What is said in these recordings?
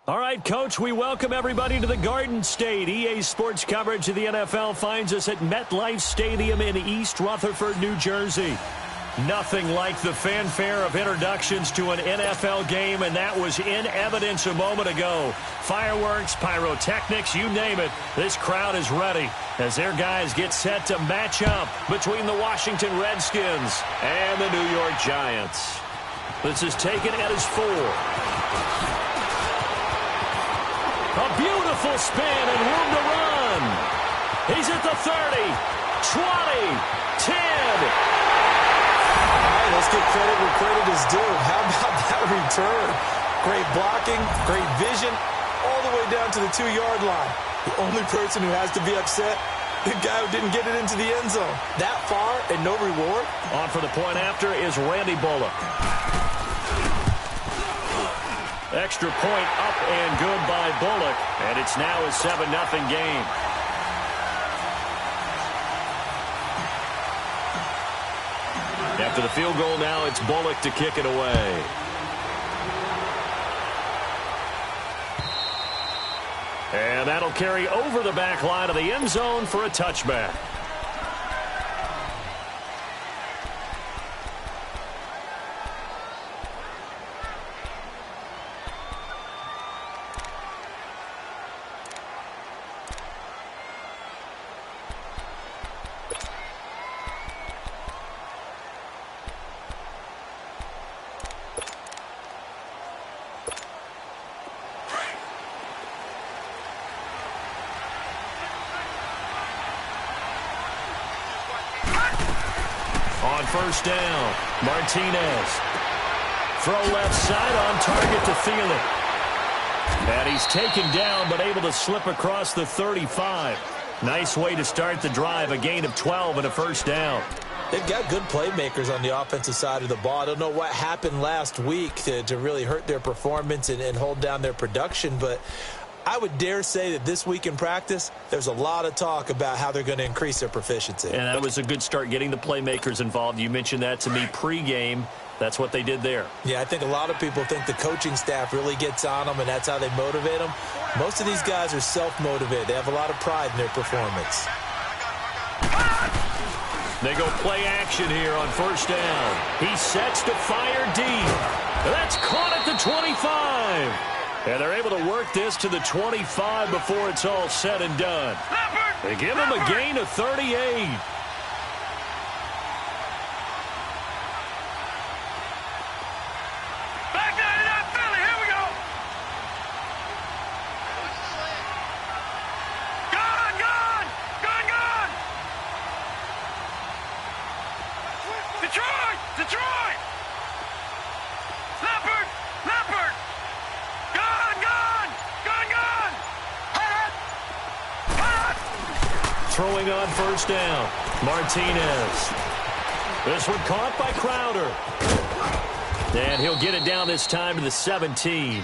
All right, Coach, we welcome everybody to the Garden State. EA Sports coverage of the NFL finds us at MetLife Stadium in East Rutherford, New Jersey. Nothing like the fanfare of introductions to an NFL game, and that was in evidence a moment ago. Fireworks, pyrotechnics, you name it. This crowd is ready as their guys get set to match up between the Washington Redskins and the New York Giants. This is taken at his 4. A beautiful spin and room to run. He's at the 30, 20, 10. All right, let's give credit where credit is due. How about that return? Great blocking, great vision, all the way down to the 2-yard line. The only person who has to be upset, the guy who didn't get it into the end zone. That far and no reward. On for the point after is Randy Bullock. Extra point up and good by Bullock, and it's now a 7-0 game. After the field goal now, it's Bullock to kick it away. And that'll carry over the back line of the end zone for a touchback. On first down, Martinez. Throw left side on target to Thielen. And he's taken down but able to slip across the 35. Nice way to start the drive, a gain of 12 and a first down. They've got good playmakers on the offensive side of the ball. I don't know what happened last week to really hurt their performance and hold down their production, but I would dare say that this week in practice, there's a lot of talk about how they're going to increase their proficiency. And that was a good start, getting the playmakers involved. You mentioned that to me pregame. That's what they did there. Yeah, I think a lot of people think the coaching staff really gets on them, and that's how they motivate them. Most of these guys are self-motivated. They have a lot of pride in their performance. They go play action here on first down. He sets to fire deep. That's caught at the 25. And they're able to work this to the 25 before it's all said and done. They give him a gain of 38. Detroit! Leopard! Throwing on first down, Martinez. This one caught by Crowder. And he'll get it down this time to the 17.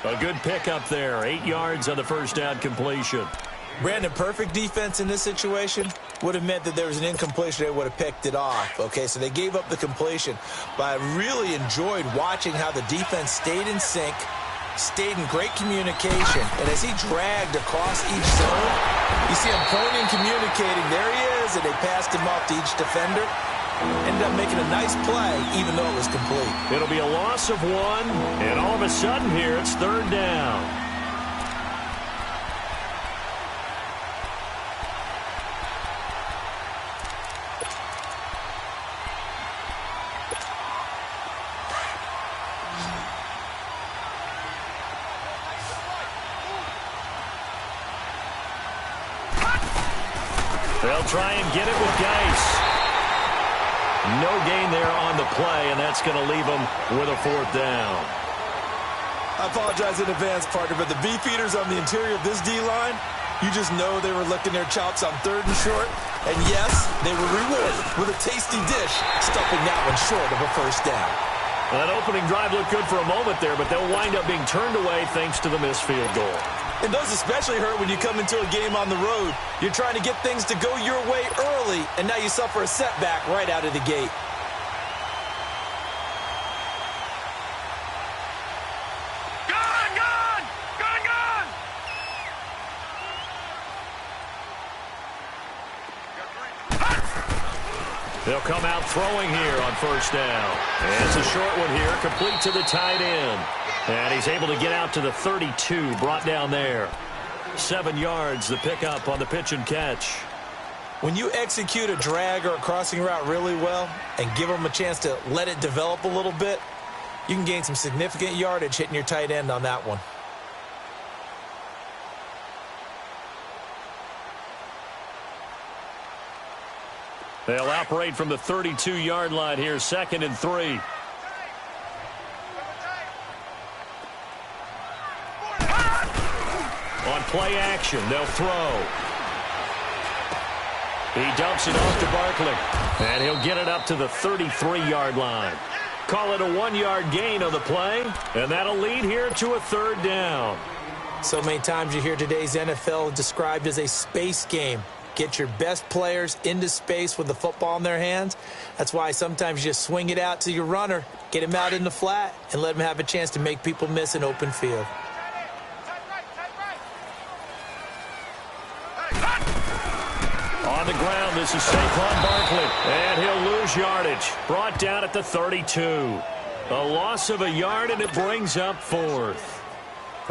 A good pickup there, 8 yards on the first down completion. Brandon, perfect defense in this situation would have meant that there was an incompletion. They would have picked it off. Okay, so they gave up the completion. But I really enjoyed watching how the defense stayed in sync, stayed in great communication. And as he dragged across each zone, you see him pointing, communicating. There he is, and they passed him off to each defender. Ended up making a nice play, even though it was complete. It'll be a loss of 1, and all of a sudden here it's third down. They'll try and get it with Geis. No gain there on the play, and that's going to leave them with a fourth down. I apologize in advance, partner, but the beef eaters on the interior of this D-line, you just know they were licking their chops on 3rd and short. And yes, they were rewarded with a tasty dish, stuffing that one short of a first down. Well, that opening drive looked good for a moment there, but they'll wind up being turned away thanks to the missed field goal. And those especially hurt when you come into a game on the road. You're trying to get things to go your way early, and now you suffer a setback right out of the gate. Gone! They'll come out throwing here on first down. And it's a short one here, complete to the tight end. And he's able to get out to the 32, brought down there. 7 yards, the pickup on the pitch and catch. When you execute a drag or a crossing route really well and give them a chance to let it develop a little bit, you can gain some significant yardage hitting your tight end on that one. They'll operate from the 32-yard line here, 2nd and 3. On play action, they'll throw. He dumps it off to Barkley, and he'll get it up to the 33-yard line. Call it a 1-yard gain on the play, and that'll lead here to a 3rd down. So many times you hear today's NFL described as a space game. Get your best players into space with the football in their hands. That's why sometimes you just swing it out to your runner, get him out in the flat, and let him have a chance to make people miss an open field. On the ground, this is Saquon Barkley, and he'll lose yardage. Brought down at the 32. A loss of a yard, and it brings up 4th.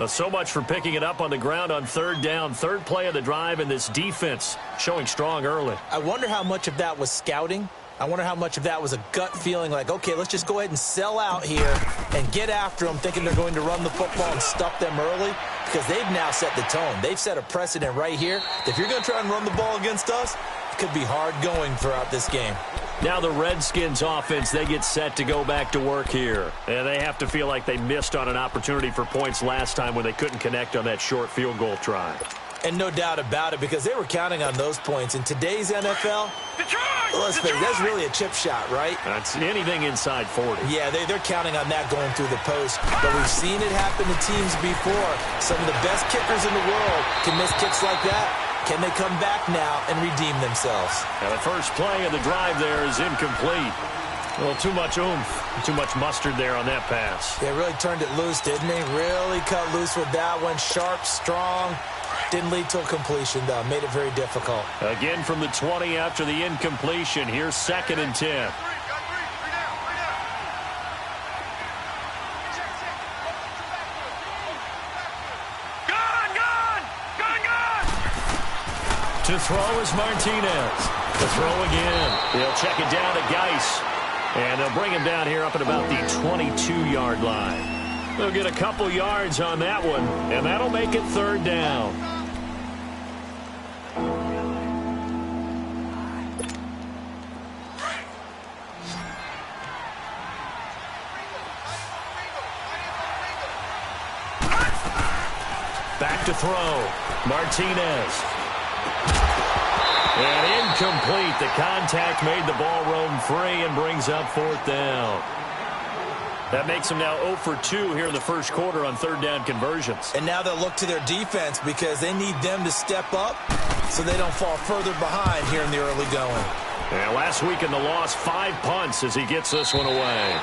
So much for picking it up on the ground on 3rd down. 3rd play of the drive, and this defense showing strong early. I wonder how much of that was scouting. I wonder how much of that was a gut feeling like, okay, let's just go ahead and sell out here and get after them, thinking they're going to run the football and stuff them early, because they've now set the tone. They've set a precedent right here. If you're going to try and run the ball against us, it could be hard going throughout this game. Now the Redskins offense, they get set to go back to work here. And they have to feel like they missed on an opportunity for points last time when they couldn't connect on that short field goal try. And no doubt about it, because they were counting on those points. In today's NFL, let's face it, that's really a chip shot, right? That's anything inside 40. Yeah, they're counting on that going through the post. But we've seen it happen to teams before. Some of the best kickers in the world can miss kicks like that. Can they come back now and redeem themselves? Now the first play of the drive there is incomplete. A little too much oomph, too much mustard there on that pass. Yeah, really turned it loose, didn't he? Really cut loose with that one. Sharp, strong. Didn't lead to a completion, though. Made it very difficult. Again from the 20 after the incompletion. Here's 2nd and 10. To throw is Martinez. To throw again. They'll check it down to Geis. And they'll bring him down here up at about the 22-yard line. They'll get a couple yards on that one, and that'll make it 3rd down. Back to throw. Martinez. And incomplete. The contact made the ball roam free and brings up 4th down. That makes them now 0 for 2 here in the first quarter on 3rd down conversions. And now they'll look to their defense because they need them to step up so they don't fall further behind here in the early going. And last week in the loss, 5 punts as he gets this one away.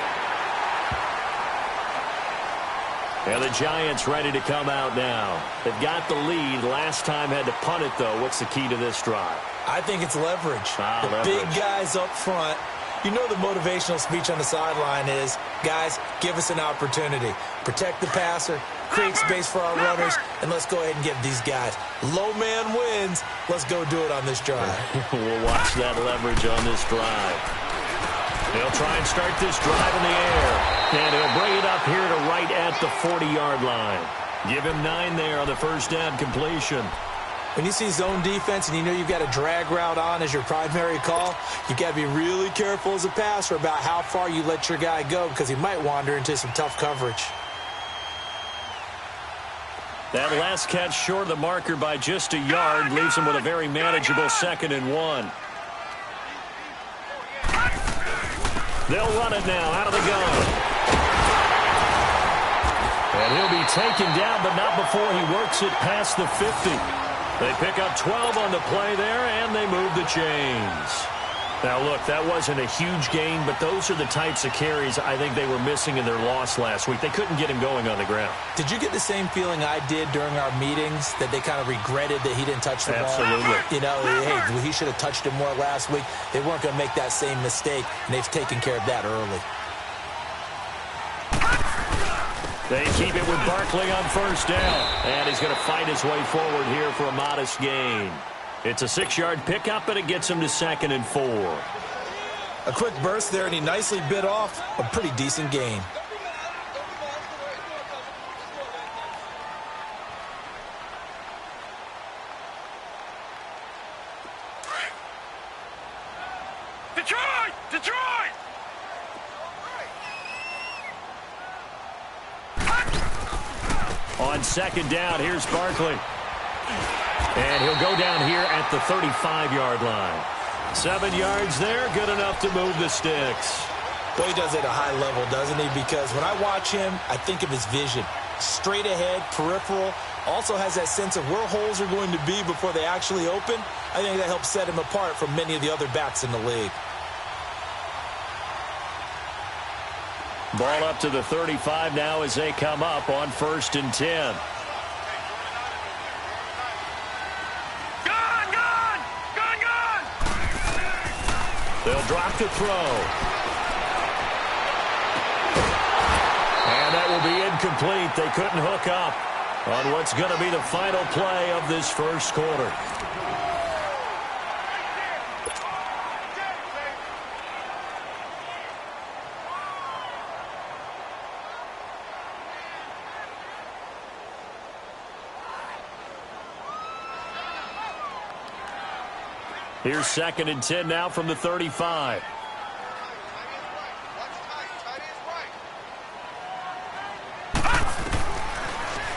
And the Giants ready to come out now. They've got the lead. Last time had to punt it, though. What's the key to this drive? I think it's leverage. Leverage. Big guys up front. You know the motivational speech on the sideline is, guys, give us an opportunity. Protect the passer, create space for our runners, and let's go ahead and give these guys. Low man wins. Let's go do it on this drive. We'll watch that leverage on this drive. They'll try and start this drive in the air. And he'll bring it up here to right at the 40-yard line. Give him 9 there on the first down completion. When you see zone defense and you know you've got a drag route on as your primary call, you've got to be really careful as a passer about how far you let your guy go because he might wander into some tough coverage. That last catch short of the marker by just a yard leaves him with a very manageable 2nd and 1. They'll run it now out of the gun. And he'll be taken down, but not before he works it past the 50. They pick up 12 on the play there, and they move the chains. Now, look, that wasn't a huge gain, but those are the types of carries I think they were missing in their loss last week. They couldn't get him going on the ground. Did you get the same feeling I did during our meetings, that they kind of regretted that he didn't touch the ball? Absolutely. You know, hey, he should have touched it more last week. They weren't going to make that same mistake, and they've taken care of that early. They keep it with Barkley on first down, and he's going to fight his way forward here for a modest gain. It's a 6-yard pickup, and it gets him to 2nd and 4. A quick burst there, and he nicely bit off a pretty decent gain. Detroit! Detroit! On 2nd down, here's Barkley. And he'll go down here at the 35-yard line. 7 yards there, good enough to move the sticks. Well, he does it at a high level, doesn't he? Because when I watch him, I think of his vision. Straight ahead, peripheral, also has that sense of where holes are going to be before they actually open. I think that helps set him apart from many of the other backs in the league. Ball up to the 35 now as they come up on 1st and 10. They'll drop to throw. And that will be incomplete. They couldn't hook up on what's going to be the final play of this first quarter. Here's 2nd and 10 now from the 35.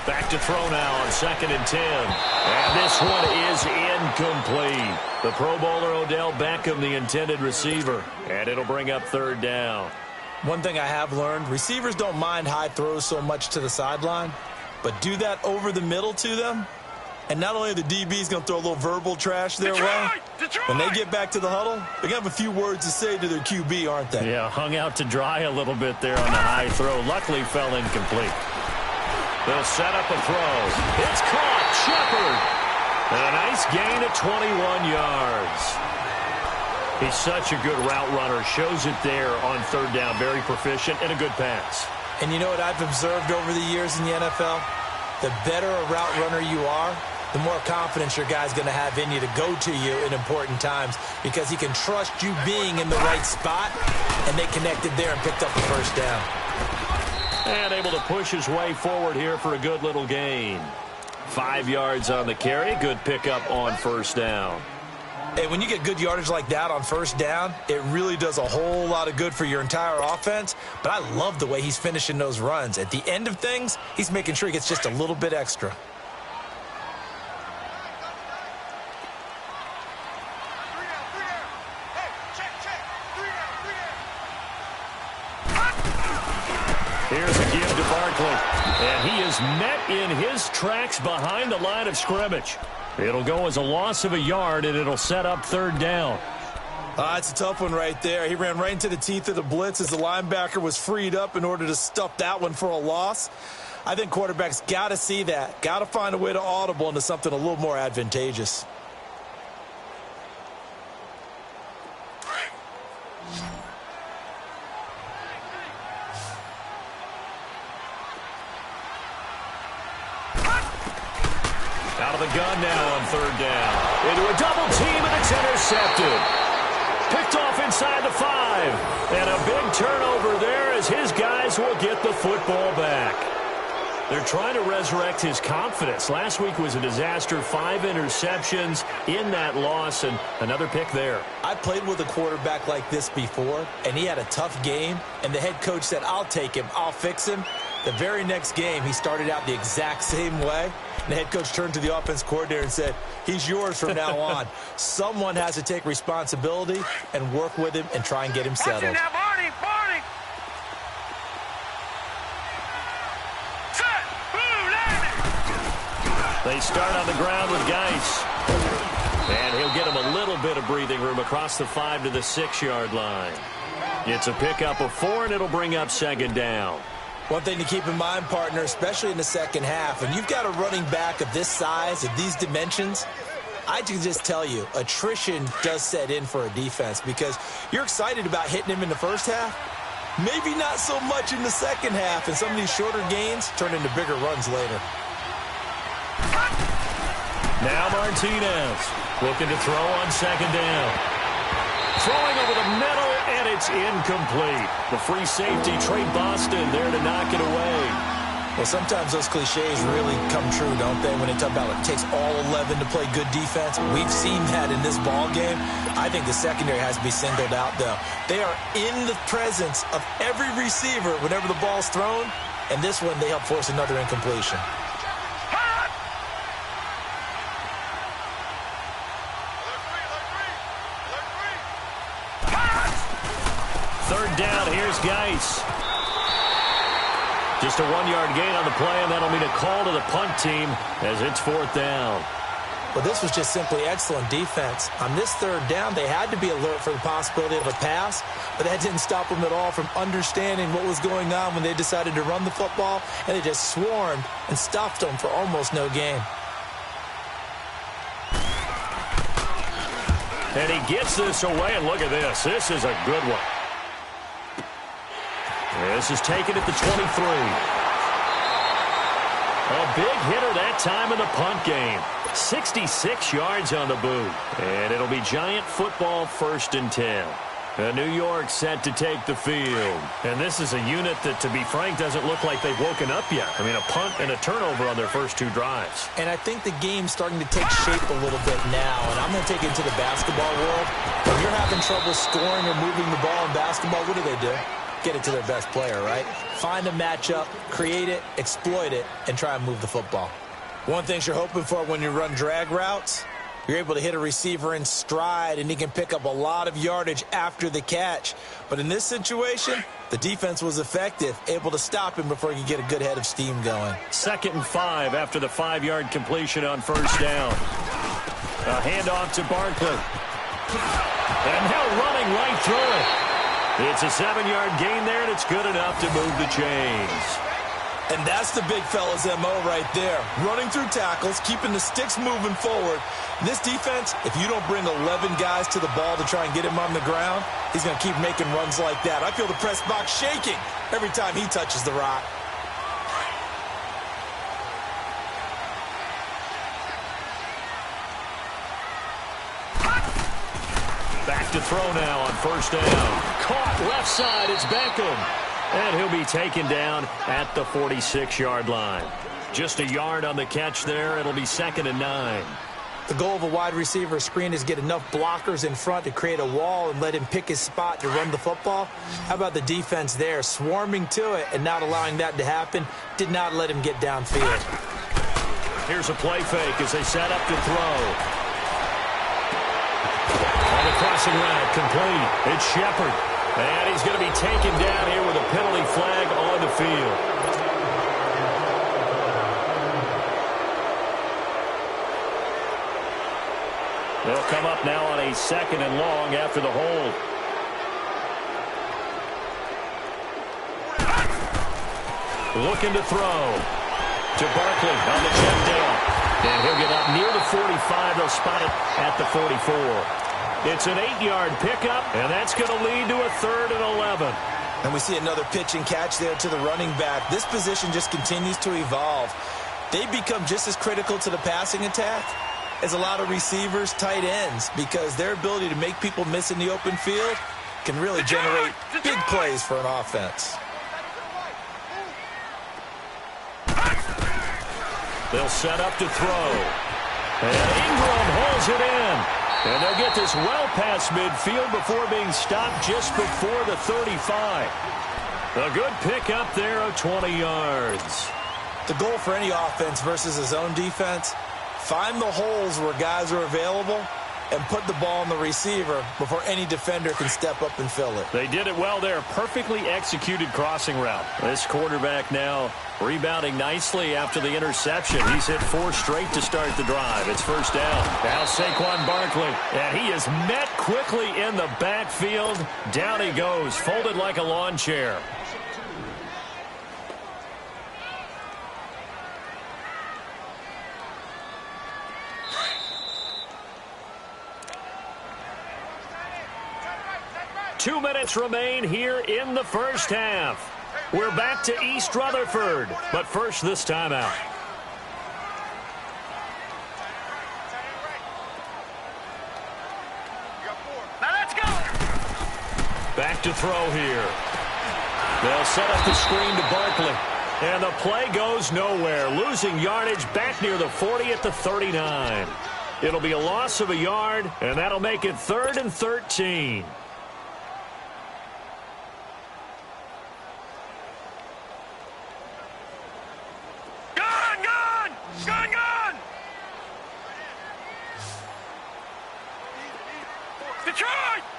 Back to throw now on 2nd and 10. And this one is incomplete. The Pro Bowler Odell Beckham, the intended receiver. And it'll bring up 3rd down. One thing I have learned, receivers don't mind high throws so much to the sideline, but do that over the middle to them. And not only are the DBs going to throw a little verbal trash their way, when they get back to the huddle, they're going to have a few words to say to their QB, aren't they? Yeah, hung out to dry a little bit there on the high throw. Luckily fell incomplete. They'll set up a throw. It's caught. Shepard. And a nice gain of 21 yards. He's such a good route runner. Shows it there on 3rd down. Very proficient and a good pass. And you know what I've observed over the years in the NFL? The better a route runner you are, the more confidence your guy's going to have in you to go to you in important times, because he can trust you being in the right spot, and they connected there and picked up the first down. And able to push his way forward here for a good little gain. 5 yards on the carry. Good pickup on 1st down. Hey, when you get good yardage like that on 1st down, it really does a whole lot of good for your entire offense. But I love the way he's finishing those runs. At the end of things, he's making sure he gets just a little bit extra. Here's a give to Barkley. And he is met in his tracks behind the line of scrimmage. It'll go as a loss of a yard, and it'll set up 3rd down. It's a tough one right there. He ran right into the teeth of the blitz as the linebacker was freed up in order to stuff that one for a loss. I think quarterbacks got to see that. Got to find a way to audible into something a little more advantageous. Out of the gun now on 3rd down. Into a double team, and it's intercepted. Picked off inside the 5. And a big turnover there as his guys will get the football back. They're trying to resurrect his confidence. Last week was a disaster. 5 interceptions in that loss, and another pick there. I played with a quarterback like this before, and he had a tough game, and the head coach said, I'll take him, I'll fix him. The very next game, he started out the exact same way. And the head coach turned to the offense coordinator and said, he's yours from now on. Someone has to take responsibility and work with him and try and get him settled. They start on the ground with Geis. And he'll get him a little bit of breathing room across the 5 to the 6-yard line. It's a pickup of 4, and it'll bring up second down. One thing to keep in mind, partner, especially in the second half, when you've got a running back of this size, of these dimensions, I can just tell you, attrition does set in for a defense because you're excited about hitting him in the first half. Maybe not so much in the second half, and some of these shorter gains turn into bigger runs later. Now Martinez looking to throw on second down. Throwing over the middle, and it's incomplete. The free safety, Trey Boston, there to knock it away. Well, sometimes those cliches really come true, don't they, when they talk about it takes all 11 to play good defense. We've seen that in this ball game. I think the secondary has to be singled out, though. They are in the presence of every receiver whenever the ball's thrown, and this one they help force another incompletion. Third down, here's Geis. Just a 1-yard gain on the play, and that'll mean a call to the punt team as it's fourth down. Well, this was just simply excellent defense. On this third down, they had to be alert for the possibility of a pass, but that didn't stop them at all from understanding what was going on when they decided to run the football, and they just swarmed and stuffed them for almost no gain. And he gets this away, and look at this. This is a good one. This is taken at the 23. A big hitter that time in the punt game. 66 yards on the boot. And it'll be Giant football, 1st and 10. New York set to take the field. And this is a unit that, to be frank, doesn't look like they've woken up yet. I mean, a punt and a turnover on their first 2 drives. And I think the game's starting to take shape a little bit now. And I'm going to take it into the basketball world. When you're having trouble scoring or moving the ball in basketball, what do? Get it to their best player, right? Find a matchup, create it, exploit it, and try and move the football. One thing you're hoping for when you run drag routes, you're able to hit a receiver in stride, and he can pick up a lot of yardage after the catch. But in this situation, the defense was effective, able to stop him before he could get a good head of steam going. 2nd and 5 after the 5-yard completion on first down. A handoff to Barkley. And now running right through it. It's a 7-yard gain there, and it's good enough to move the chains. And that's the big fella's MO right there. Running through tackles, keeping the sticks moving forward. This defense, if you don't bring 11 guys to the ball to try and get him on the ground, he's going to keep making runs like that. I feel the press box shaking every time he touches the rock. Back to throw now on first down. Caught left side, it's Beckham. And he'll be taken down at the 46-yard line. Just a yard on the catch there. It'll be 2nd and 9. The goal of a wide receiver screen is get enough blockers in front to create a wall and let him pick his spot to run the football. How about the defense there, swarming to it and not allowing that to happen? Did not let him get downfield. Here's a play fake as they set up to throw. On the crossing route, complete. It's Shepard. And he's going to be taken down here with a penalty flag on the field. They'll come up now on a 2nd and long after the hold. Looking to throw to Barkley on the check down. And he'll get up near the 45. They'll spot it at the 44. It's an 8-yard pickup, and that's going to lead to a 3rd and 11. And we see another pitch and catch there to the running back. This position just continues to evolve. They become just as critical to the passing attack as a lot of receivers, tight ends, because their ability to make people miss in the open field can really generate big plays for an offense. They'll set up to throw. And Ingram holds it in. And they'll get this well past midfield before being stopped just before the 35. A good pickup there of 20 yards. The goal for any offense versus his own defense, find the holes where guys are available and put the ball on the receiver before any defender can step up and fill it. They did it well there. Perfectly executed crossing route. This quarterback now rebounding nicely after the interception. He's hit 4 straight to start the drive. It's first down. Now Saquon Barkley. And he is met quickly in the backfield. Down he goes, folded like a lawn chair. Two minutes remain here in the first half. We're back to East Rutherford, but first this timeout. Now let's go. Back to throw here. They'll set up the screen to Barkley. And the play goes nowhere. Losing yardage back near the 40 at the 39. It'll be a loss of a yard, and that'll make it 3rd and 13.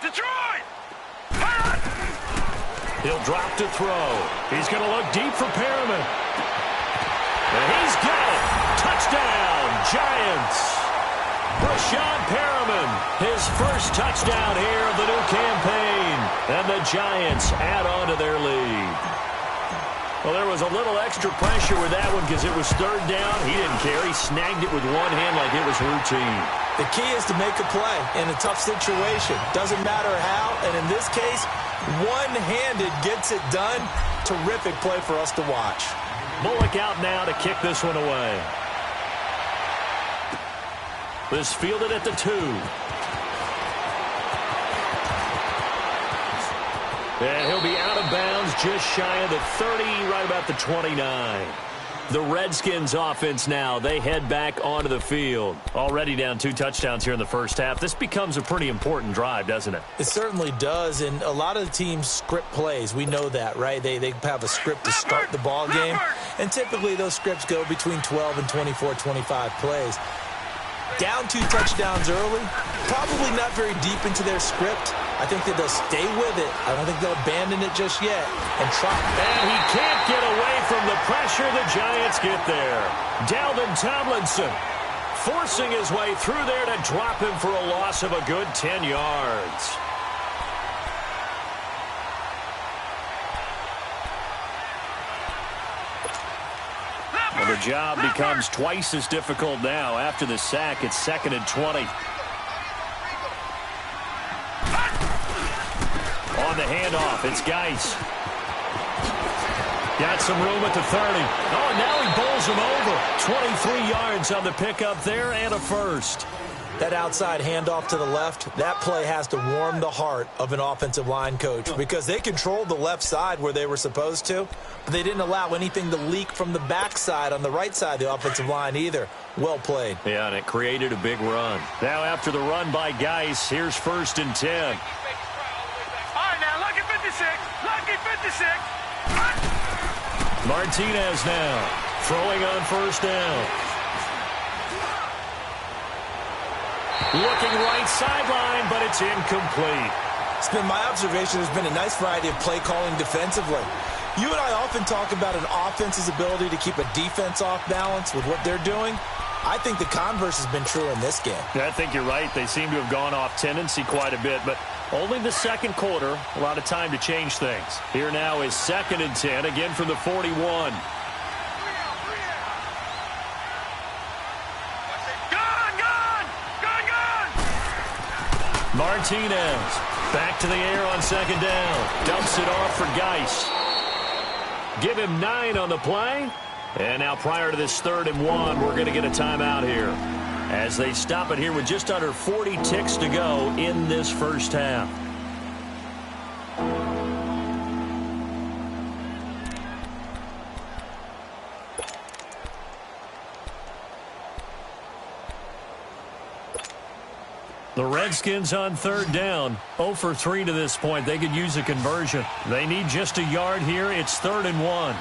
Detroit! He'll drop to throw. He's going to look deep for Perriman. And he's got it. Touchdown, Giants. Rashad Perriman, his first touchdown here of the new campaign. And the Giants add on to their lead. Well, there was a little extra pressure with that one because it was 3rd down. He didn't care. He snagged it with one hand like it was routine. The key is to make a play in a tough situation. Doesn't matter how, and in this case, one-handed gets it done. Terrific play for us to watch. Bullock out now to kick this one away. This fielded at the 2. And he'll be out of bounds just shy of the 30, right about the 29. The Redskins offense now, they head back onto the field. Already down 2 touchdowns here in the first half. This becomes a pretty important drive, doesn't it? It certainly does, and a lot of the teams script plays. We know that, right? They have a script to start the ball game, and typically those scripts go between 12 and 24, 25 plays. Down 2 touchdowns early, probably not very deep into their script. I think that they'll stay with it. I don't think they'll abandon it just yet and try. And he can't get away from the pressure. The Giants get there. Dalvin Tomlinson forcing his way through there to drop him for a loss of a good 10 yards. And the job becomes twice as difficult now. After the sack, it's 2nd and 20. On the handoff, it's Geis. Got some room at the 30. Oh, now he bowls him over. 23 yards on the pickup there and a first. That outside handoff to the left, that play has to warm the heart of an offensive line coach because they controlled the left side where they were supposed to, but they didn't allow anything to leak from the backside on the right side of the offensive line either. Well played. Yeah, and it created a big run. Now after the run by Geis, here's 1st and 10. All right, now, lucky 56. Lucky 56. Martinez now throwing on 1st down. Looking right sideline, but it's incomplete. It's been my observation there's been a nice variety of play calling defensively. You and I often talk about an offense's ability to keep a defense off balance with what they're doing. I think the converse has been true in this game. Yeah, I think you're right. They seem to have gone off tendency quite a bit, but only the 2nd quarter. A lot of time to change things. Here now is 2nd and 10, again from the 41. Martinez back to the air on 2nd down. Dumps it off for Geis. Give him 9 on the play. And now prior to this 3rd and 1, we're going to get a timeout here as they stop it here with just under 40 ticks to go in this first half. The Redskins on 3rd down, 0 for 3 to this point. They could use a conversion. They need just a yard here. It's 3rd and 1.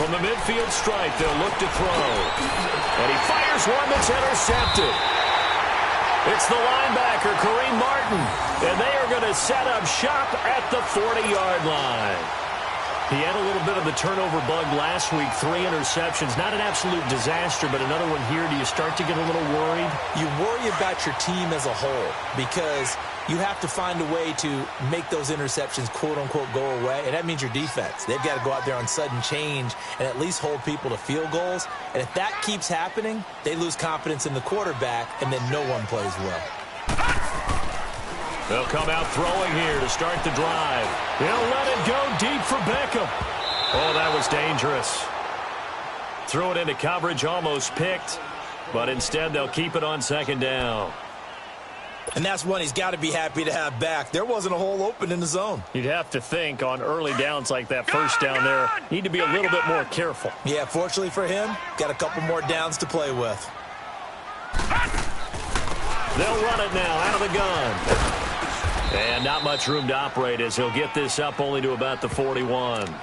From the midfield stripe, they'll look to throw. And he fires one that's intercepted. It's the linebacker, Kareem Martin. And they are going to set up shop at the 40-yard line. He had a little bit of the turnover bug last week, 3 interceptions. Not an absolute disaster, but another one here. Do you start to get a little worried? You worry about your team as a whole because you have to find a way to make those interceptions, quote-unquote, go away, and that means your defense. They've got to go out there on sudden change and at least hold people to field goals. And if that keeps happening, they lose confidence in the quarterback, and then no one plays well. They'll come out throwing here to start the drive. He'll let it go deep for Beckham. Oh, that was dangerous. Threw it into coverage, almost picked, but instead they'll keep it on second down. And that's one he's got to be happy to have back. There wasn't a hole open in the zone. You'd have to think on early downs like that first down there, need to be a little bit more careful. Yeah, fortunately for him, got a couple more downs to play with. They'll run it now out of the gun. And not much room to operate as he'll get this up only to about the 41.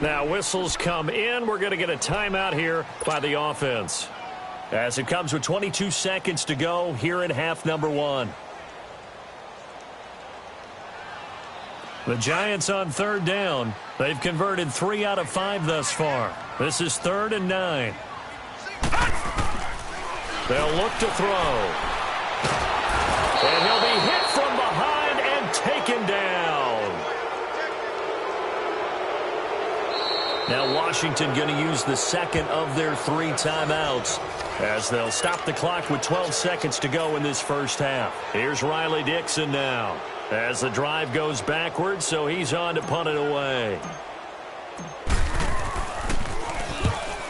Now whistles come in. We're going to get a timeout here by the offense. As it comes with 22 seconds to go here in half number 1. The Giants on third down. They've converted 3 out of 5 thus far. This is 3rd and 9. They'll look to throw. And he'll be hit from behind and taken down. Now Washington going to use the second of their 3 timeouts as they'll stop the clock with 12 seconds to go in this first half. Here's Riley Dixon now as the drive goes backwards, so he's on to punt it away.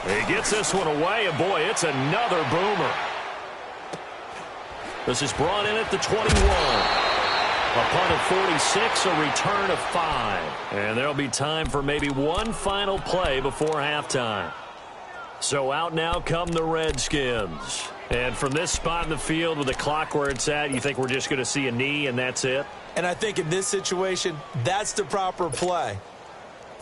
He gets this one away, and boy, it's another boomer. This is brought in at the 21. A punt of 46, a return of 5. And there'll be time for maybe one final play before halftime. So out now come the Redskins. And from this spot in the field with the clock where it's at, you think we're just going to see a knee and that's it? And I think in this situation, that's the proper play.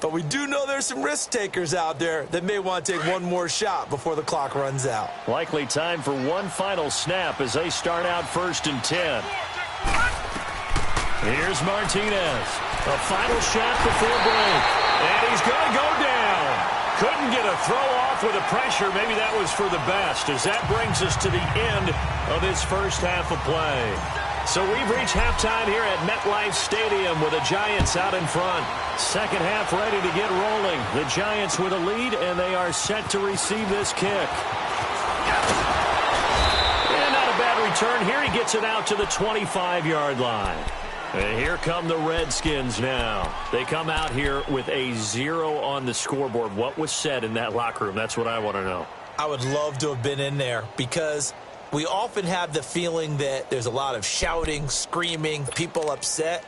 But we do know there's some risk takers out there that may want to take one more shot before the clock runs out. Likely time for one final snap as they start out 1st and 10. Here's Martinez. A final shot before break. And he's going to go down. Couldn't get a throw off with the pressure. Maybe that was for the best as that brings us to the end of this first half of play. So we've reached halftime here at MetLife Stadium with the Giants out in front. Second half ready to get rolling. The Giants with a lead, and they are set to receive this kick. And not a bad return here. He gets it out to the 25-yard line. And here come the Redskins now. They come out here with a 0 on the scoreboard. What was said in that locker room? That's what I want to know. I would love to have been in there because we often have the feeling that there's a lot of shouting, screaming, people upset.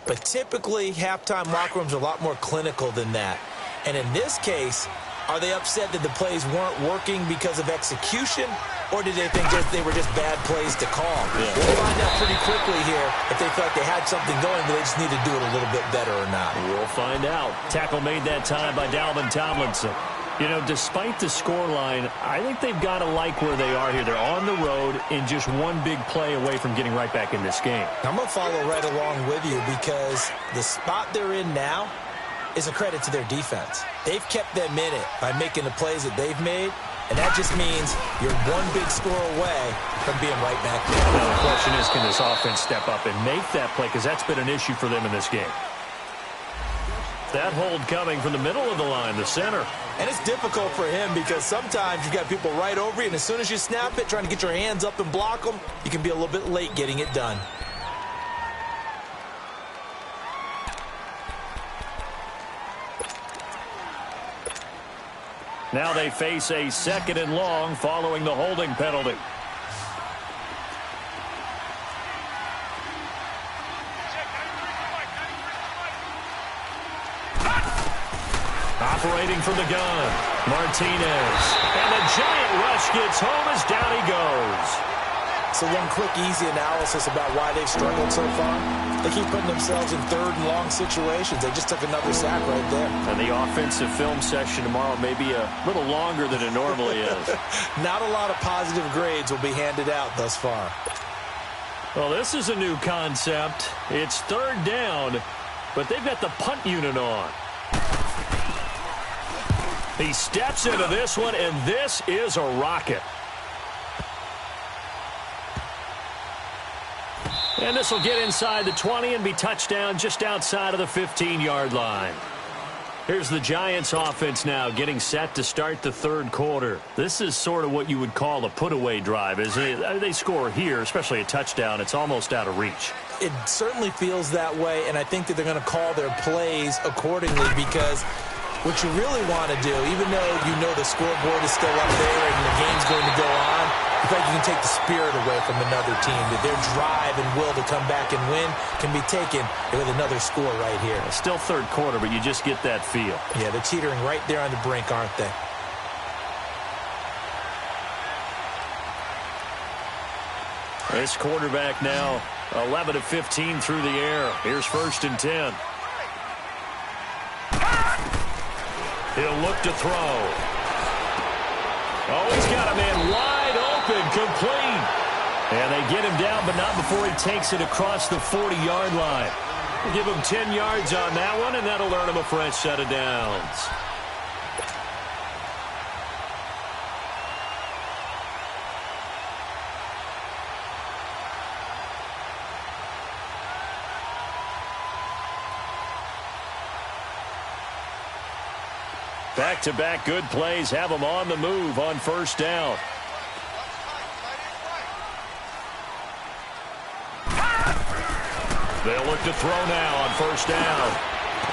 But typically, halftime locker rooms are a lot more clinical than that. And in this case, are they upset that the plays weren't working because of execution? Or did they think that they were just bad plays to call? Yeah. We'll find out pretty quickly here if they felt like they had something going, but they just need to do it a little bit better or not. We'll find out. Tackle made that time by Dalvin Tomlinson. You know, despite the scoreline, I think they've got to like where they are here. They're on the road and just one big play away from getting right back in this game. I'm going to follow right along with you because the spot they're in now is a credit to their defense. They've kept them in it by making the plays that they've made, and that just means you're one big score away from being right back there. Now the question is, can this offense step up and make that play? Because that's been an issue for them in this game. That hold coming from the middle of the line, the center. And it's difficult for him because sometimes you've got people right over you, and as soon as you snap it, trying to get your hands up and block them, you can be a little bit late getting it done. Now they face a 2nd and long following the holding penalty. Operating from the gun, Martinez. And the giant rush gets home as down he goes. So one quick, easy analysis about why they've struggled so far. They keep putting themselves in third and long situations. They just took another sack right there. And the offensive film session tomorrow may be a little longer than it normally is. Not a lot of positive grades will be handed out thus far. Well, this is a new concept. It's third down, but they've got the punt unit on. He steps into this one, and this is a rocket. And this will get inside the 20 and be touchdown just outside of the 15-yard line. Here's the Giants offense now getting set to start the third quarter. This is sort of what you would call a put-away drive, isn't it? They score here, especially a touchdown. It's almost out of reach. It certainly feels that way, and I think that they're going to call their plays accordingly because what you really want to do, even though you know the scoreboard is still up there and the game's going to go on, in fact, you can take the spirit away from another team. That their drive and will to come back and win can be taken with another score right here. It's still third quarter, but you just get that feel. Yeah, they're teetering right there on the brink, aren't they? This quarterback now 11 of 15 through the air. Here's 1st and 10. He'll look to throw. Oh, he's got a man wide open, complete. And they get him down, but not before he takes it across the 40-yard line. We'll give him 10 yards on that one, and that'll earn him a fresh set of downs. Back-to-back good plays have them on the move on 1st down. They'll look to throw now on 1st down.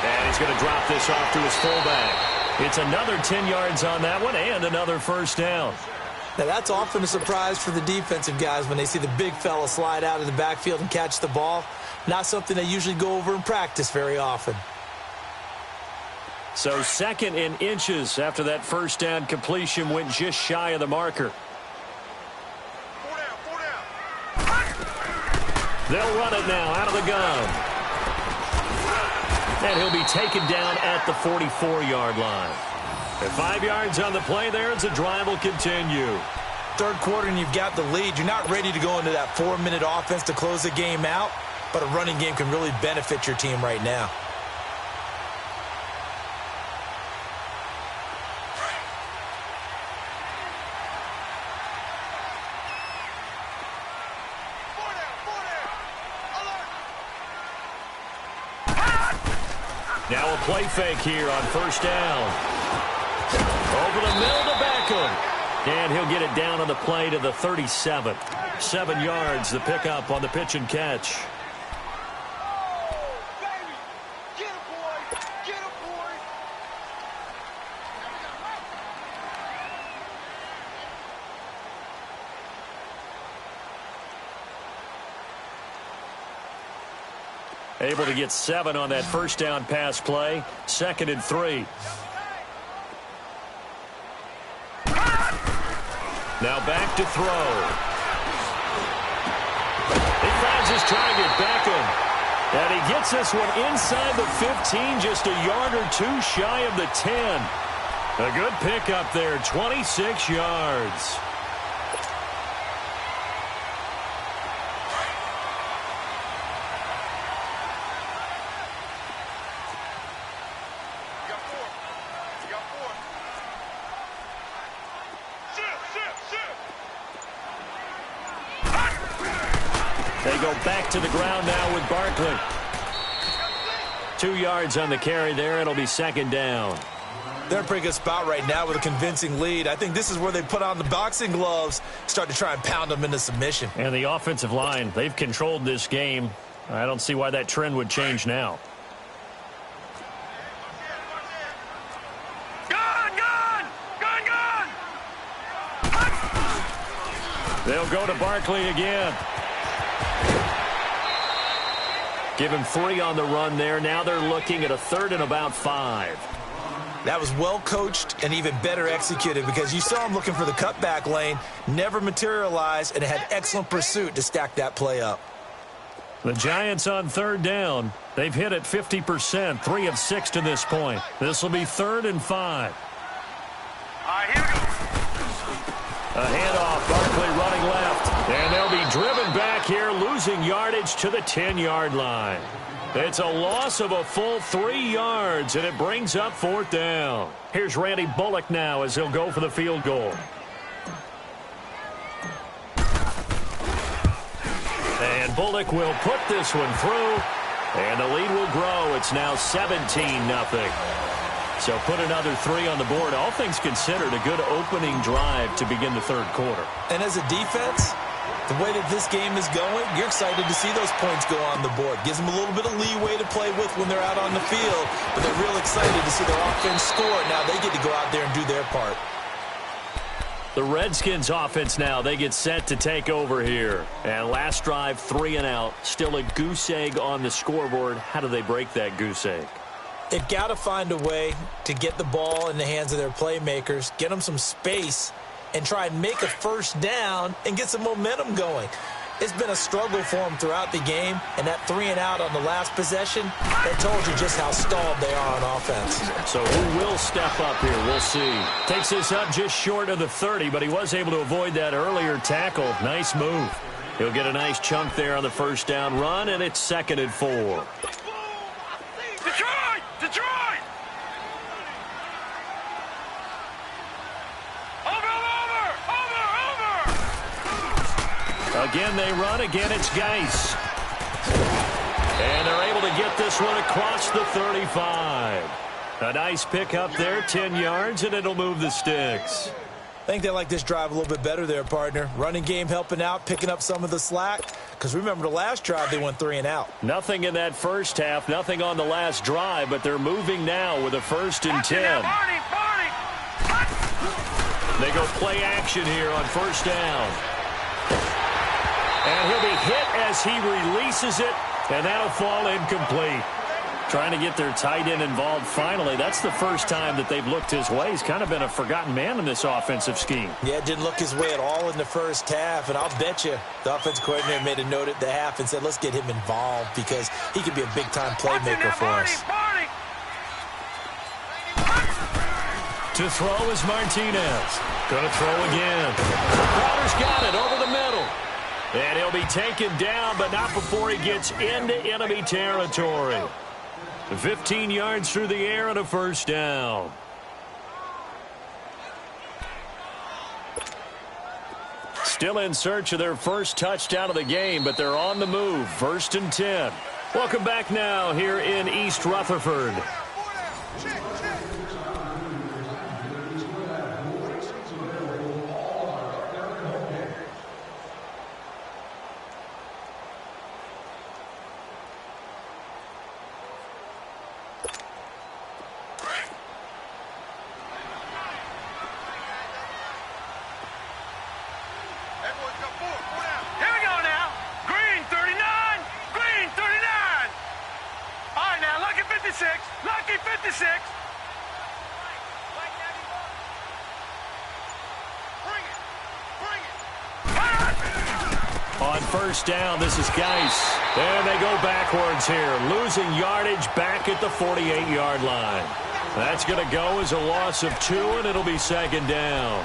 And he's going to drop this off to his fullback. It's another 10 yards on that one and another 1st down. Now, that's often a surprise for the defensive guys when they see the big fella slide out of the backfield and catch the ball. Not something they usually go over in practice very often. So 2nd in inches after that 1st down completion went just shy of the marker. They'll run it now out of the gun. And he'll be taken down at the 44-yard line. At 5 yards on the play there, as the drive will continue. Third quarter and you've got the lead. You're not ready to go into that 4-minute offense to close the game out, but a running game can really benefit your team right now. Now a play fake here on 1st down. Over the middle to Beckham. And he'll get it down on the play to the 37. 7 yards, the pickup on the pitch and catch. Able to get 7 on that 1st down pass play. 2nd and 3. Now back to throw. He finds his target, Beckham. And he gets this one inside the 15, just a yard or two shy of the 10. A good pickup there, 26 yards. They go back to the ground now with Barkley. 2 yards on the carry there. It'll be 2nd down. They're in a pretty good spot right now with a convincing lead. I think this is where they put on the boxing gloves, start to try and pound them into submission. And the offensive line, they've controlled this game. I don't see why that trend would change now. They'll go to Barkley again. Give him 3 on the run there. Now they're looking at a 3rd and about 5. That was well coached and even better executed because you saw him looking for the cutback lane, never materialized, and had excellent pursuit to stack that play up. The Giants on third down. They've hit it 50%, 3 of 6 to this point. This will be 3rd and 5. All right, here we go. A handoff, Barkley running left. And they'll be driven back here, losing yardage to the 10-yard line. It's a loss of a full 3 yards, and it brings up 4th down. Here's Randy Bullock now as he'll go for the field goal. And Bullock will put this one through, and the lead will grow. It's now 17-0. So put another 3 on the board. All things considered, a good opening drive to begin the third quarter. And as a defense, the way that this game is going, you're excited to see those points go on the board. Gives them a little bit of leeway to play with when they're out on the field, but they're real excited to see their offense score. Now they get to go out there and do their part. The Redskins offense now, they get set to take over here. And last drive, 3 and out. Still a goose egg on the scoreboard. How do they break that goose egg? They've got to find a way to get the ball in the hands of their playmakers, get them some space, and try and make a first down and get some momentum going. It's been a struggle for them throughout the game, and that 3 and out on the last possession, that told you just how stalled they are on offense. So who will step up here? We'll see. Takes this up just short of the 30, but he was able to avoid that earlier tackle. Nice move. He'll get a nice chunk there on the first down run, and it's 2nd and 4. Detroit! Detroit! Again, they run. Again, it's Geis. And they're able to get this one across the 35. A nice pick up there, 10 yards, and it'll move the sticks. I think they like this drive a little bit better there, partner. Running game helping out, picking up some of the slack. Because remember, the last drive, they went 3 and out. Nothing in that first half, nothing on the last drive, but they're moving now with a 1st and 10. They go play action here on first down. And he'll be hit as he releases it, and that'll fall incomplete. Trying to get their tight end involved finally. That's the first time that they've looked his way. He's kind of been a forgotten man in this offensive scheme. Yeah, didn't look his way at all in the first half, and I'll bet you the offensive coordinator made a note at the half and said, let's get him involved because he could be a big-time playmaker for us. To throw is Martinez. Going to throw again. Crowder's got it over the middle. And he'll be taken down, but not before he gets into enemy territory. 15 yards through the air and a first down. Still in search of their first touchdown of the game, but they're on the move. 1st and 10. Welcome back now here in East Rutherford. Lucky 56. On first down, this is Geis. And they go backwards here, losing yardage back at the 48-yard line. That's going to go as a loss of 2, and it'll be 2nd down.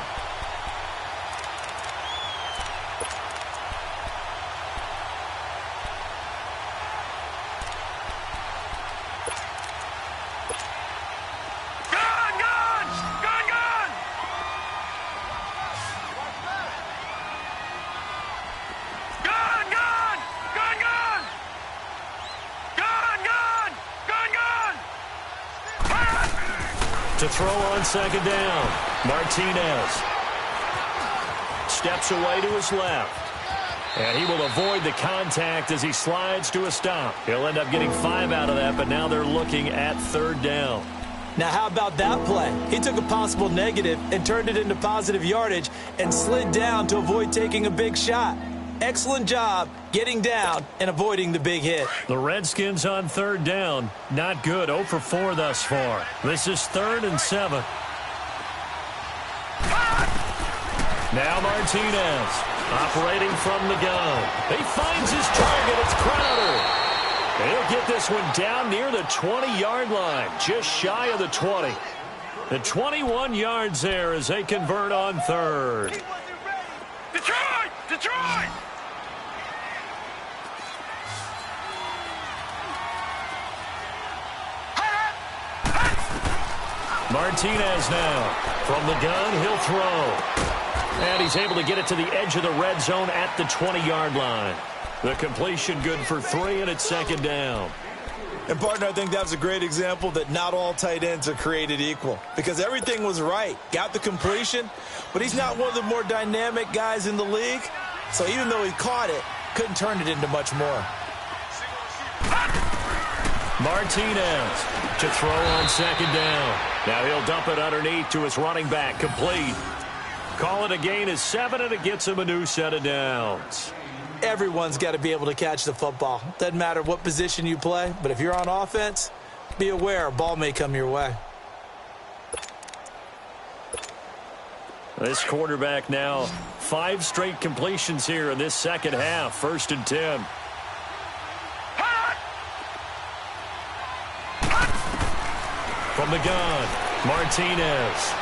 To throw on 2nd down, Martinez steps away to his left, and he will avoid the contact as he slides to a stop. He'll end up getting 5 out of that, but now they're looking at 3rd down. Now, how about that play? He took a possible negative and turned it into positive yardage and slid down to avoid taking a big shot. excellent job getting down and avoiding the big hit. The Redskins on third down. Not good. 0 for 4 thus far. This is 3rd and 7. Now Martinez operating from the gun. He finds his target. It's Crowder. He'll get this one down near the 20-yard line, just shy of the 20. The 21 yards there as they convert on third. Detroit! Detroit! Martinez now. From the gun, he'll throw. And he's able to get it to the edge of the red zone at the 20-yard line. The completion good for 3, and it's 2nd down. And, partner, I think that was a great example that not all tight ends are created equal, because everything was right. Got the completion, but he's not one of the more dynamic guys in the league. So even though he caught it, couldn't turn it into much more. Martinez to throw on 2nd down. Now he'll dump it underneath to his running back. Complete. Call it a gain of 7, and it gets him a new set of downs. Everyone's got to be able to catch the football. Doesn't matter what position you play, but if you're on offense, be aware a ball may come your way. This quarterback now 5 straight completions here in this second half. 1st and 10. From the gun, Martinez.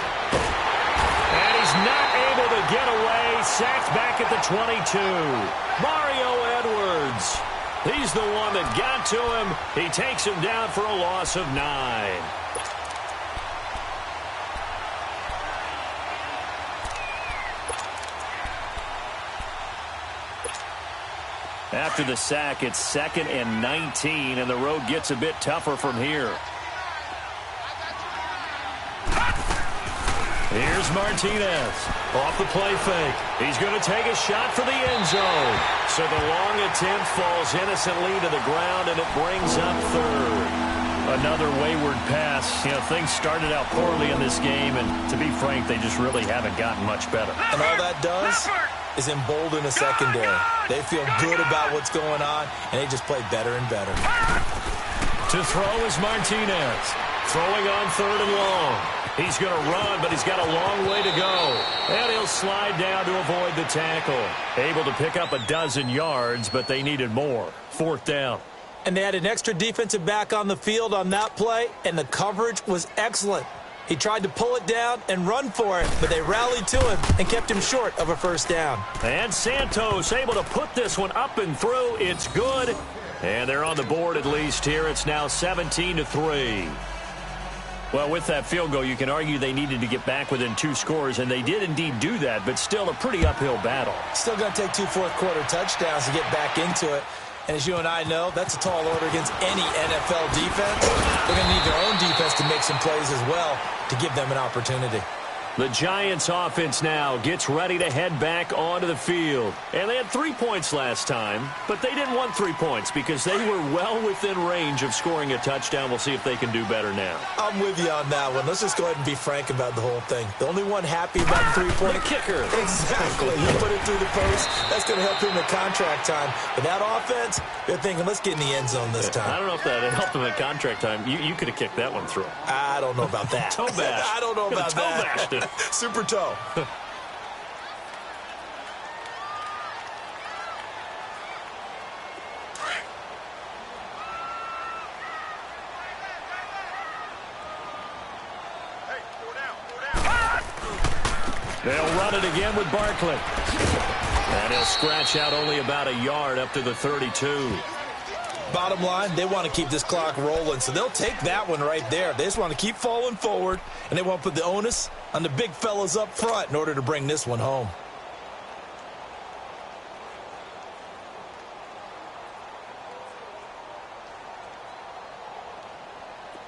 And he's not able to get away. Sacked back at the 22. Mario Edwards. He's the one that got to him. He takes him down for a loss of 9. After the sack, it's 2nd and 19, and the road gets a bit tougher from here. Here's Martinez off the play fake. He's going to take a shot for the end zone. So the long attempt falls innocently to the ground, and it brings up 3rd. Another wayward pass. You know, things started out poorly in this game, and to be frank, they just really haven't gotten much better. And all that does is embolden a secondary. They feel good about what's going on, and they just play better and better. To throw is Martinez. Throwing on 3rd and long. He's going to run, but he's got a long way to go. And he'll slide down to avoid the tackle. Able to pick up a dozen yards, but they needed more. 4th down. And they had an extra defensive back on the field on that play, and the coverage was excellent. He tried to pull it down and run for it, but they rallied to him and kept him short of a 1st down. And Santos able to put this one up and through. It's good. And they're on the board at least here. It's now 17-3. Well, with that field goal, you can argue they needed to get back within 2 scores, and they did indeed do that, but still a pretty uphill battle. Still going to take 2 fourth-quarter touchdowns to get back into it. And as you and I know, that's a tall order against any NFL defense. They're going to need their own defense to make some plays as well to give them an opportunity. The Giants offense now gets ready to head back onto the field. And they had 3 points last time, but they didn't want 3 points because they were well within range of scoring a touchdown. We'll see if they can do better now. I'm with you on that one. Let's just go ahead and be frank about the whole thing. The only one happy about the 3-point the kicker. Exactly. He put it through the post. That's going to help him at contract time. But that offense, they're thinking, let's get in the end zone this time. I don't know if that helped him at contract time. You could have kicked that one through. I don't know about that. Toe bash. I don't know about toe that. Bashed it. Super toe. They'll run it again with Barkley. And he'll scratch out only about a yard up to the 32. Bottom line, they want to keep this clock rolling, so they'll take that one right there. They just want to keep falling forward, and they want to put the onus on the big fellas up front in order to bring this one home.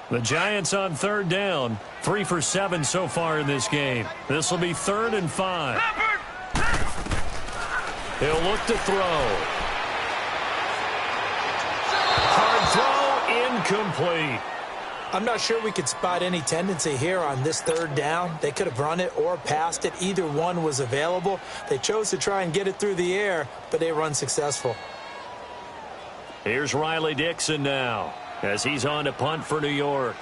The Giants on 3rd down. 3 for 7 so far in this game. This will be 3rd and 5. He'll look to throw. Hard throw, incomplete. I'm not sure we could spot any tendency here on this third down. They could have run it or passed it. Either one was available. They chose to try and get it through the air, but they were unsuccessful. Here's Riley Dixon now as he's on to punt for New York.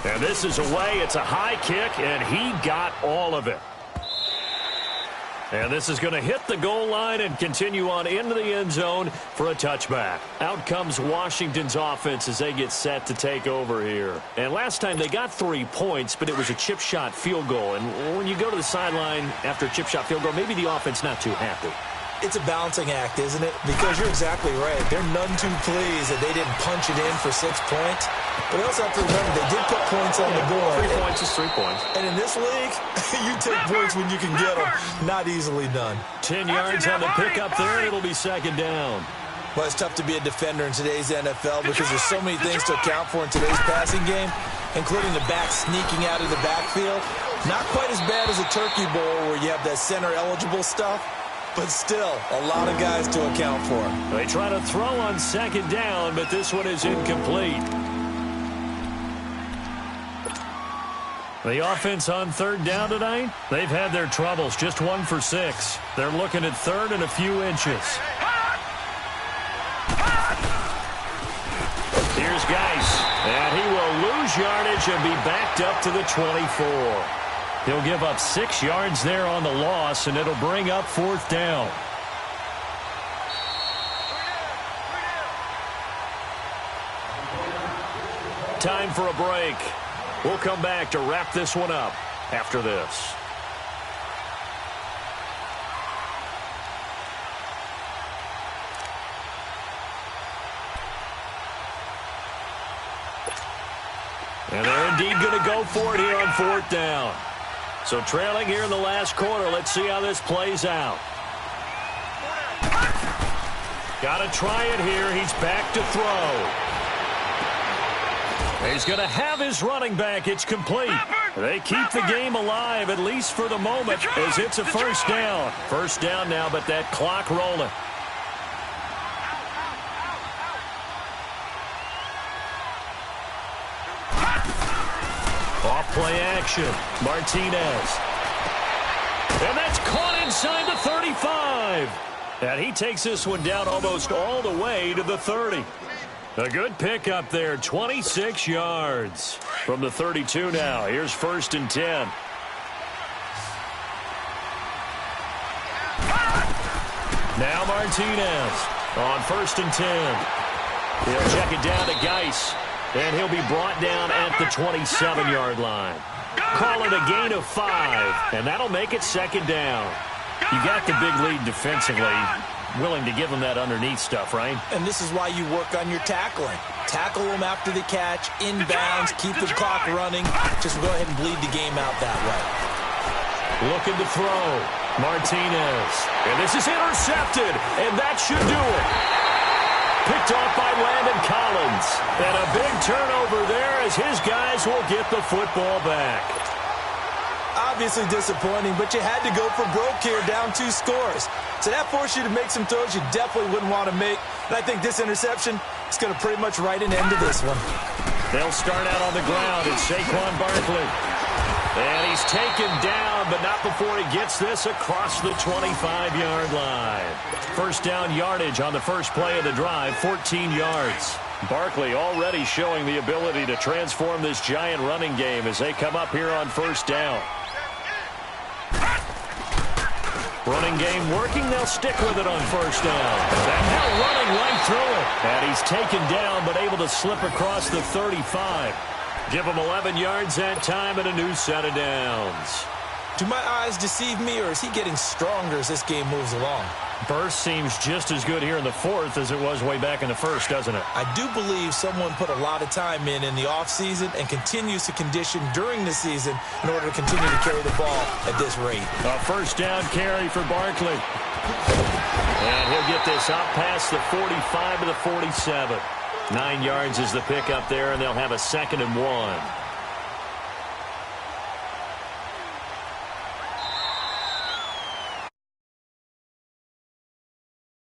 And this is away. It's a high kick, and he got all of it. And this is going to hit the goal line and continue on into the end zone for a touchback. Out comes Washington's offense as they get set to take over here. And last time they got 3 points, but it was a chip shot field goal. And when you go to the sideline after a chip shot field goal, maybe the offense not too happy. It's a balancing act, isn't it? Because you're exactly right. They're none too pleased that they didn't punch it in for 6 points. But they also have to remember they did put points on the board. 3 points is 3 points. And in this league, you take points when you can get them. Not easily done. 10 yards on the pickup there, and it'll be second down. Well, it's tough to be a defender in today's NFL because there's so many things to account for in today's passing game, including the back sneaking out of the backfield. Not quite as bad as a turkey bowl where you have that center-eligible stuff. But still, a lot of guys to account for. They try to throw on second down, but this one is incomplete. The offense on third down tonight, they've had their troubles, just 1 for 6. They're looking at third and a few inches. Here's Geis, and he will lose yardage and be backed up to the 24. He'll give up 6 yards there on the loss, and it'll bring up fourth down. Time for a break. We'll come back to wrap this one up after this. And they're indeed going to go for it here on fourth down. So trailing here in the last quarter. Let's see how this plays out. Got to try it here. He's back to throw. He's going to have his running back. It's complete. They keep the game alive, at least for the moment, as it's a first down. First down now, but that clock rolling. Off-play action. Martinez. And that's caught inside the 35. And he takes this one down almost all the way to the 30. A good pickup there, 26 yards. From the 32 now. Here's first and 10. Now Martinez on first and 10. He'll check it down to Geis. And he'll be brought down at the 27-yard line. Call it a gain of 5, and that'll make it second down. You got the big lead defensively. Willing to give them that underneath stuff, right? And this is why you work on your tackling. Tackle them after the catch, inbounds, keep the clock running. Just go ahead and bleed the game out that way. Looking to throw. Martinez. And this is intercepted, and that should do it. Picked off by Landon Collins. And a big turnover there as his guys will get the football back. Obviously disappointing, but you had to go for broke here, down 2 scores. So that forced you to make some throws you definitely wouldn't want to make. And I think this interception is going to pretty much write an end to this one. They'll start out on the ground. It's Saquon Barkley. And he's taken down, but not before he gets this across the 25-yard line. First down yardage on the first play of the drive, 14 yards. Barkley already showing the ability to transform this giant running game as they come up here on first down. Running game working. They'll stick with it on first down. And now running right through it. And he's taken down, but able to slip across the 35. Give him 11 yards that time and a new set of downs. Do my eyes deceive me, or is he getting stronger as this game moves along? Burst seems just as good here in the fourth as it was way back in the first, doesn't it? I do believe someone put a lot of time in the offseason and continues to condition during the season in order to continue to carry the ball at this rate. A first down carry for Barkley. And he'll get this out past the 45 to the 47. 9 yards is the pickup there, and they'll have a 2nd and 1.